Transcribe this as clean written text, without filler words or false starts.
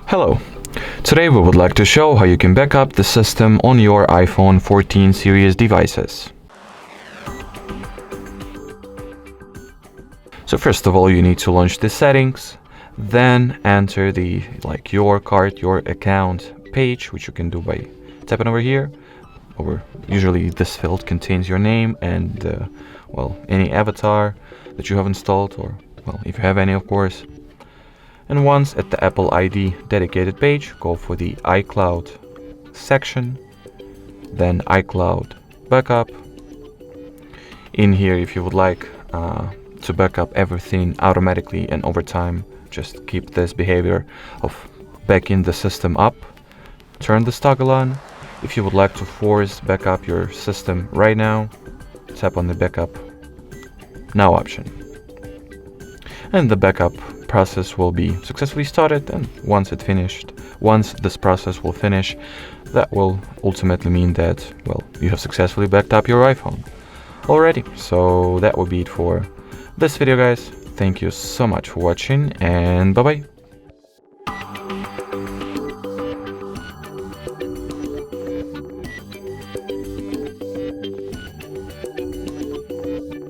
Hello. Today we would like to show how you can back up the system on your iPhone 14 series devices. So first of all, you need to launch the settings, then enter your card, your account page, which you can do by tapping over here. Usually this field contains your name and any avatar that you have installed, or if you have any, of course. And once at the Apple ID dedicated page, go for the iCloud section, then iCloud backup. In here, if you would like to back up everything automatically and over time, just keep this behavior of backing the system up, turn this toggle on. If you would like to force back up your system right now, tap on the backup now option. And the backup process will be successfully started, and once this process will finish, that will ultimately mean that, you have successfully backed up your iPhone. Alrighty, so that will be it for this video, guys. Thank you so much for watching, and bye-bye.